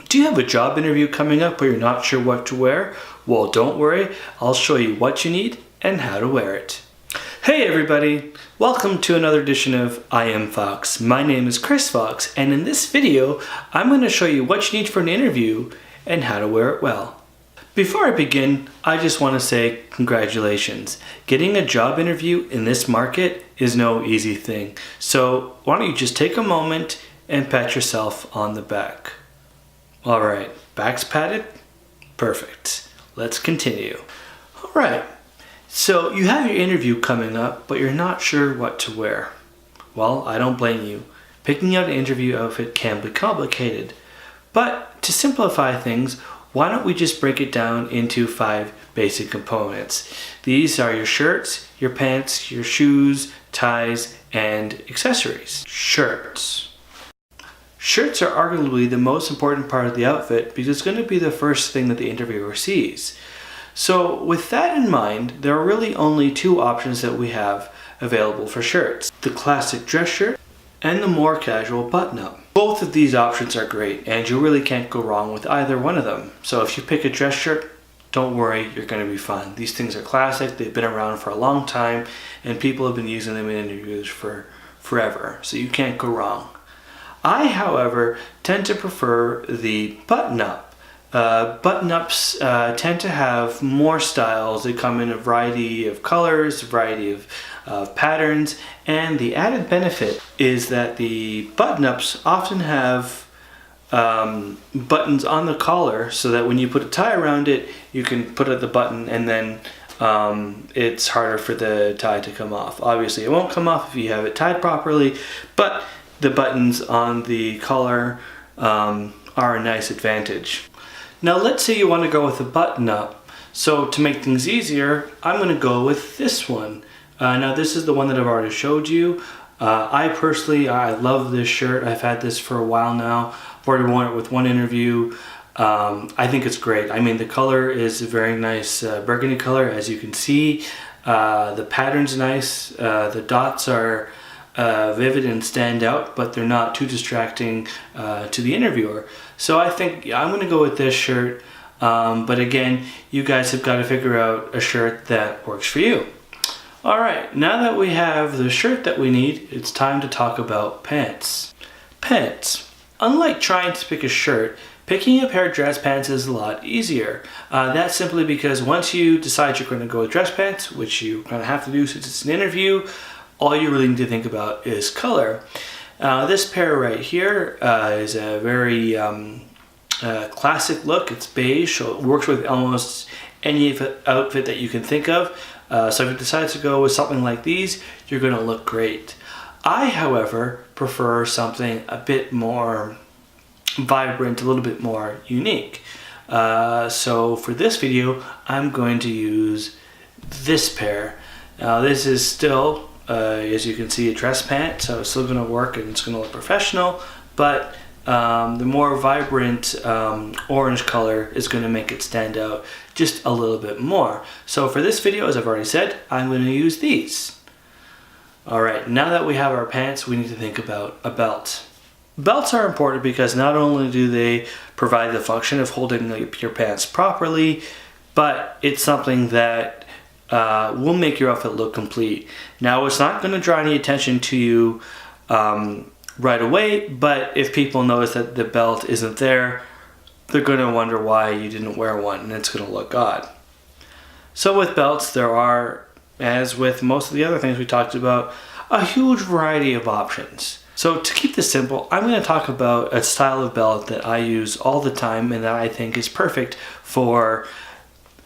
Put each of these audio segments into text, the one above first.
Do you have a job interview coming up where you're not sure what to wear? Well, don't worry, I'll show you what you need and how to wear it. Hey everybody, welcome to another edition of I Am Fox. My name is Chris Fox, and in this video, I'm going to show you what you need for an interview and how to wear it well. Before I begin, I just want to say congratulations. Getting a job interview in this market is no easy thing. So why don't you just take a moment and pat yourself on the back. All right, back's patted? Perfect. Let's continue. All right, so you have your interview coming up, but you're not sure what to wear. Well, I don't blame you. Picking out an interview outfit can be complicated. But to simplify things, why don't we just break it down into 5 basic components. These are your shirts, your pants, your shoes, ties, and accessories. Shirts. Shirts are arguably the most important part of the outfit because it's going to be the first thing that the interviewer sees. So with that in mind, there are really only 2 options that we have available for shirts. The classic dress shirt and the more casual button-up. Both of these options are great and you really can't go wrong with either one of them. So if you pick a dress shirt, don't worry, you're going to be fine. These things are classic, they've been around for a long time, and people have been using them in interviews for forever. So you can't go wrong. I, however, tend to prefer the button-up. Button-ups tend to have more styles. They come in a variety of colors, a variety of patterns, and the added benefit is that the button-ups often have buttons on the collar so that when you put a tie around it, you can put it the button and then it's harder for the tie to come off. Obviously, it won't come off if you have it tied properly, but the buttons on the collar are a nice advantage. Now let's say you want to go with a button-up. So to make things easier, I'm going to go with this one. Now this is the one that I've already showed you. I love this shirt. I've had this for a while now. I've already worn it with one interview. I think it's great. I mean, the color is a very nice burgundy color, as you can see. The pattern's nice. The dots are vivid and stand out, but they're not too distracting to the interviewer. So I think I'm going to go with this shirt, but again, you guys have got to figure out a shirt that works for you. Alright, now that we have the shirt that we need, it's time to talk about pants. Pants. Unlike trying to pick a shirt, picking a pair of dress pants is a lot easier. That's simply because once you decide you're going to go with dress pants, which you're going to have to do since it's an interview, all you really need to think about is color. This pair right here is a very classic look. It's beige, so it works with almost any outfit that you can think of. So if you decide to go with something like these, you're going to look great. I, however, prefer something a bit more vibrant, a little bit more unique. So for this video, I'm going to use this pair. Now this is still, as you can see, a dress pant, so it's still going to work and it's going to look professional, but the more vibrant orange color is going to make it stand out just a little bit more. So for this video, as I've already said, I'm going to use these. Alright, now that we have our pants, we need to think about a belt. Belts are important because not only do they provide the function of holding your pants properly, but it's something that will make your outfit look complete. Now, it's not going to draw any attention to you right away, but if people notice that the belt isn't there, they're going to wonder why you didn't wear one, and it's going to look odd. So with belts, there are, as with most of the other things we talked about, a huge variety of options. So to keep this simple, I'm going to talk about a style of belt that I use all the time and that I think is perfect for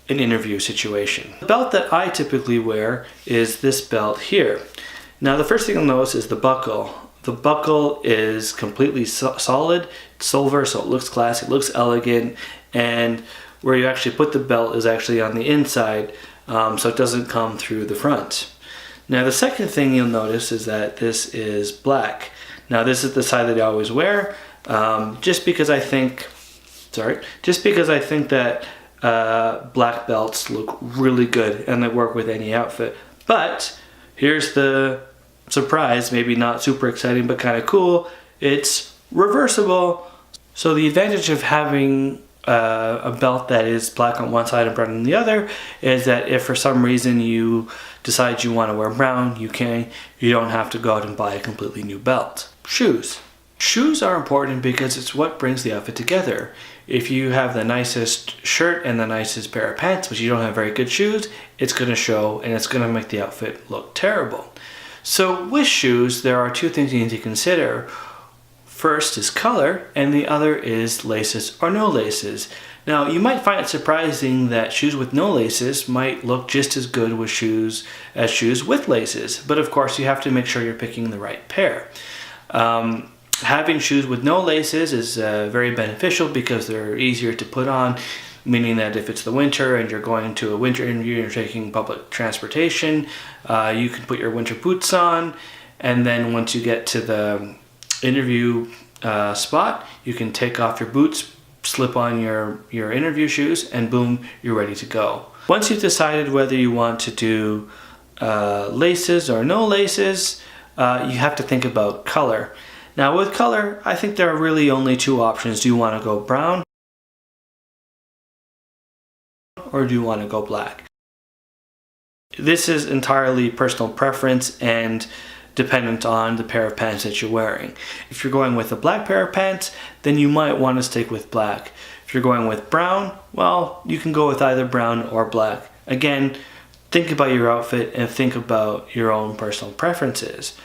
an interview situation. The belt that I typically wear is this belt here. Now the first thing you'll notice is the buckle. The buckle is completely solid, it's silver, so it looks classy, it looks elegant, and where you actually put the belt is actually on the inside, so it doesn't come through the front. Now the second thing you'll notice is that this is black. Now this is the side that I always wear, just because I think that black belts look really good and they work with any outfit. But here's the surprise, maybe not super exciting but kind of cool. It's reversible. So the advantage of having a belt that is black on one side and brown on the other is that if for some reason you decide you want to wear brown, you can. You don't have to go out and buy a completely new belt. Shoes. Shoes are important because it's what brings the outfit together. If you have the nicest shirt and the nicest pair of pants, but you don't have very good shoes, it's going to show and it's going to make the outfit look terrible. So with shoes, there are two things you need to consider. First is color, and the other is laces or no laces. Now, you might find it surprising that shoes with no laces might look just as good with shoes as shoes with laces, but of course you have to make sure you're picking the right pair. Having shoes with no laces is very beneficial because they're easier to put on, meaning that if it's the winter and you're going to a winter interview and you're taking public transportation, you can put your winter boots on, and then once you get to the interview spot, you can take off your boots, slip on your interview shoes, and boom, you're ready to go. Once you've decided whether you want to do laces or no laces, you have to think about color. Now with color, I think there are really only two options. Do you want to go brown or do you want to go black? This is entirely personal preference and dependent on the pair of pants that you're wearing. If you're going with a black pair of pants, then you might want to stick with black. If you're going with brown, well, you can go with either brown or black. Again, think about your outfit and think about your own personal preferences.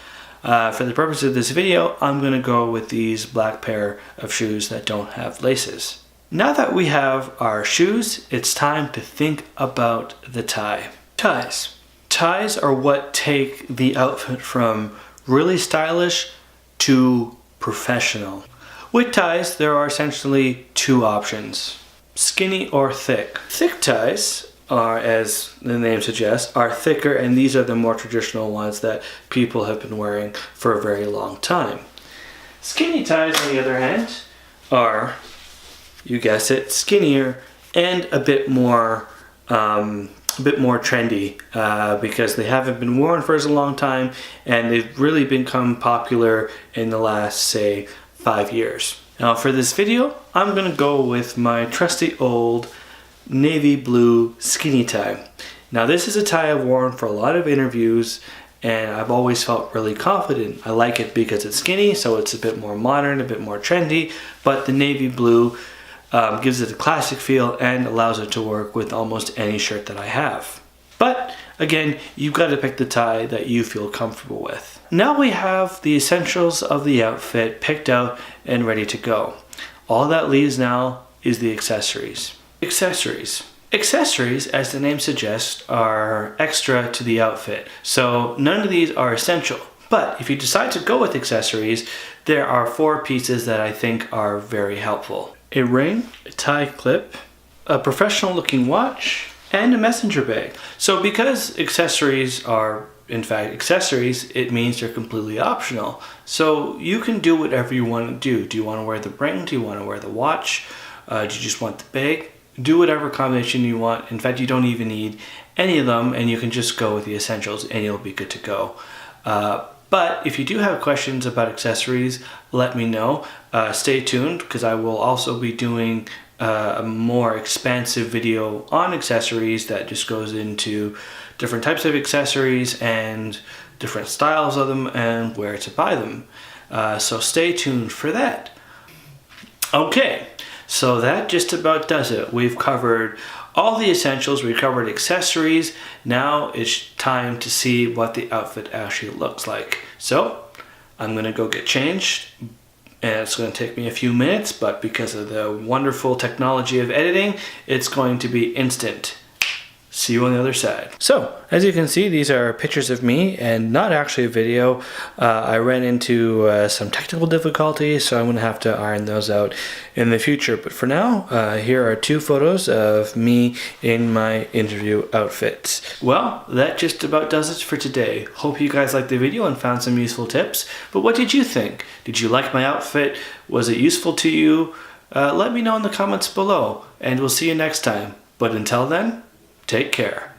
For the purpose of this video, I'm going to go with these black pair of shoes that don't have laces. Now that we have our shoes, it's time to think about the tie. Ties. Ties are what take the outfit from really stylish to professional. With ties, there are essentially two options: skinny or thick. Thick ties are, as the name suggests, are thicker, and these are the more traditional ones that people have been wearing for a very long time. Skinny ties, on the other hand, are, you guessed it, skinnier and a bit more trendy because they haven't been worn for as a long time, and they've really become popular in the last, say, 5 years. Now for this video, I'm gonna go with my trusty old navy blue skinny tie. Now this is a tie I've worn for a lot of interviews, and I've always felt really confident. I like it because it's skinny, so it's a bit more modern, a bit more trendy, but the navy blue gives it a classic feel and allows it to work with almost any shirt that I have. But again, you've got to pick the tie that you feel comfortable with. Now we have the essentials of the outfit picked out and ready to go. All that leaves now is the accessories. Accessories. Accessories, as the name suggests, are extra to the outfit, so none of these are essential. But if you decide to go with accessories, there are 4 pieces that I think are very helpful. A ring, a tie clip, a professional looking watch, and a messenger bag. So because accessories are in fact accessories, it means they're completely optional. So you can do whatever you want to do. Do you want to wear the ring? Do you want to wear the watch? Do you just want the bag? Do whatever combination you want. In fact, you don't even need any of them, and you can just go with the essentials and you'll be good to go. But if you do have questions about accessories, let me know. Stay tuned, because I will also be doing a more expansive video on accessories that just goes into different types of accessories and different styles of them and where to buy them. So stay tuned for that. Okay, so that just about does it. We've covered all the essentials, we covered accessories. Now it's time to see what the outfit actually looks like. So I'm gonna go get changed, and it's gonna take me a few minutes, but because of the wonderful technology of editing, it's going to be instant. See you on the other side. So, as you can see, these are pictures of me and not actually a video. I ran into some technical difficulties, so I'm gonna have to iron those out in the future. But for now, here are 2 photos of me in my interview outfits. Well, that just about does it for today. Hope you guys liked the video and found some useful tips. But what did you think? Did you like my outfit? Was it useful to you? Let me know in the comments below, and we'll see you next time. But until then, take care.